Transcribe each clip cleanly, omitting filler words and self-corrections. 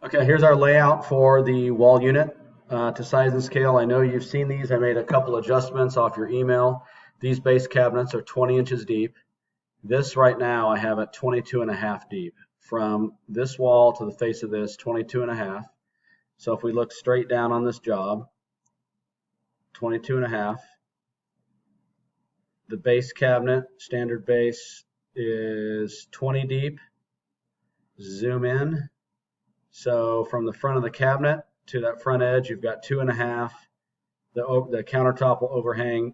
Okay, here's our layout for the wall unit to size and scale. I know you've seen these. I made a couple adjustments off your email. These base cabinets are 20 inches deep. This right now I have at 22.5 deep. From this wall to the face of this, 22.5. So if we look straight down on this job, 22.5. The base cabinet, standard base, is 20 deep. Zoom in. So from the front of the cabinet to that front edge, you've got 2.5. The countertop will overhang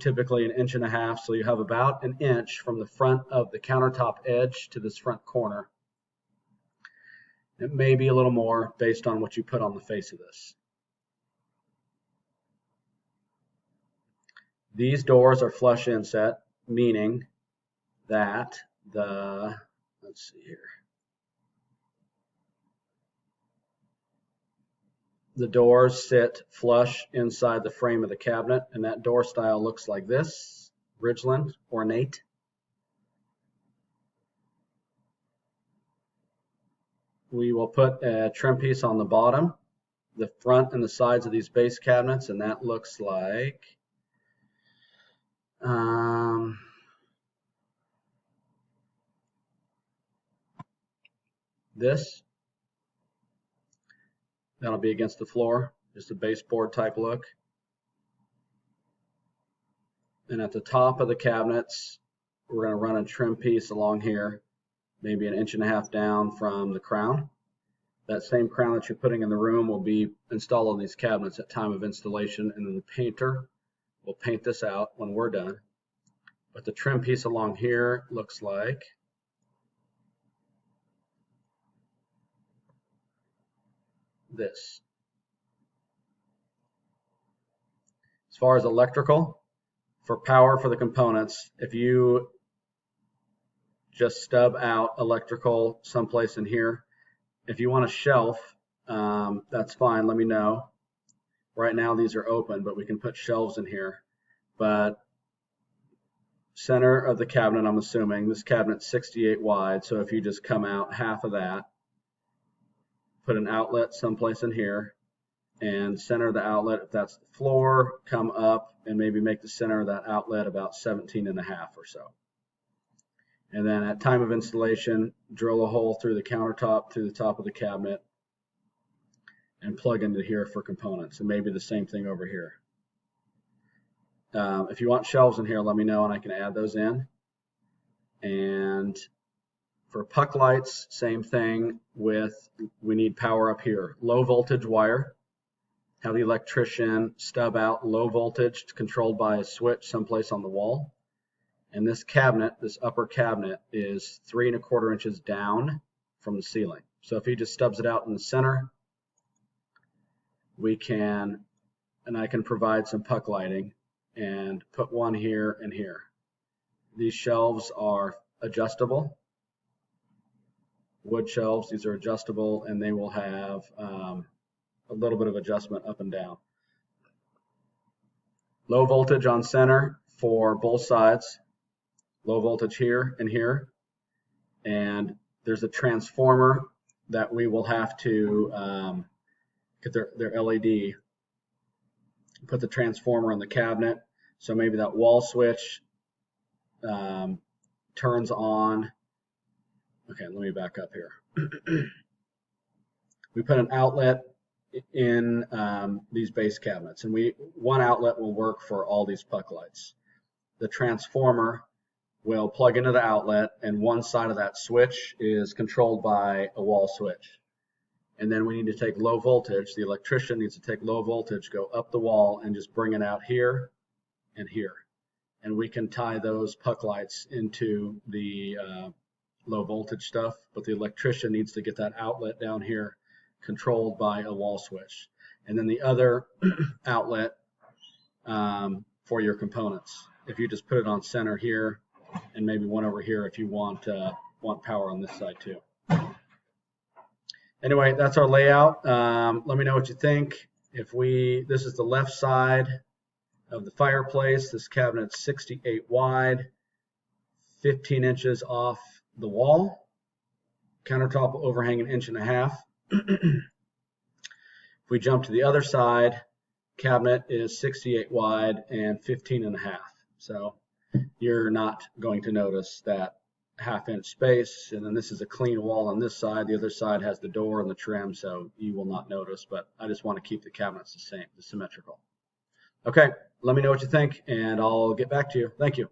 typically 1.5 inches. So you have about 1 inch from the front of the countertop edge to this front corner. It may be a little more based on what you put on the face of this. These doors are flush inset, meaning that let's see here. The doors sit flush inside the frame of the cabinet, and that door style looks like this, Ridgeland, ornate. We will put a trim piece on the bottom, the front and the sides of these base cabinets, and that looks like this. That'll be against the floor, just a baseboard type look. And at the top of the cabinets, we're going to run a trim piece along here, maybe 1.5 inches down from the crown. That same crown that you're putting in the room will be installed on these cabinets at time of installation, and then the painter will paint this out when we're done. But the trim piece along here looks like this. As far as electrical, for power for the components, if you just stub out electrical someplace in here, if you want a shelf, that's fine, let me know. Right now these are open, but we can put shelves in here. But center of the cabinet, I'm assuming, this cabinet's 68 wide, so if you just come out half of that, put an outlet someplace in here, and center the outlet, if that's the floor, come up and maybe make the center of that outlet about 17.5 or so. And then at time of installation, drill a hole through the countertop to the top of the cabinet and plug into here for components, and maybe the same thing over here. If you want shelves in here, let me know and I can add those in. And for puck lights, same thing we need power up here. Low voltage wire. Have the electrician stub out low voltage controlled by a switch someplace on the wall. And this cabinet, this upper cabinet, is 3¼ inches down from the ceiling. So if he just stubs it out in the center, I can provide some puck lighting and put one here and here. These shelves are adjustable. Wood shelves, these are adjustable, and they will have a little bit of adjustment up and down. Low voltage on center for both sides. Low voltage here and here. And there's a transformer that we will have to get their LED. Put the transformer on the cabinet. So maybe that wall switch turns on. Okay, let me back up here. We put an outlet in these base cabinets, and one outlet will work for all these puck lights. The transformer will plug into the outlet, and one side of that switch is controlled by a wall switch. And then we need to take low voltage. The electrician needs to take low voltage, go up the wall, and just bring it out here and here. And we can tie those puck lights into the low voltage stuff, but the electrician needs to get that outlet down here controlled by a wall switch. And then the other outlet for your components. If you just put it on center here, and maybe one over here if you want power on this side too. Anyway, that's our layout. Let me know what you think. This is the left side of the fireplace. This cabinet's 68 wide, 15 inches off the wall. Countertop will overhang 1.5 inches. If we jump to the other side, cabinet is 68 wide and 15.5. So you're not going to notice that half-inch space. And then this is a clean wall on this side. The other side has the door and the trim, so you will not notice. But I just want to keep the cabinets the same, the symmetrical. Okay, let me know what you think, and I'll get back to you. Thank you.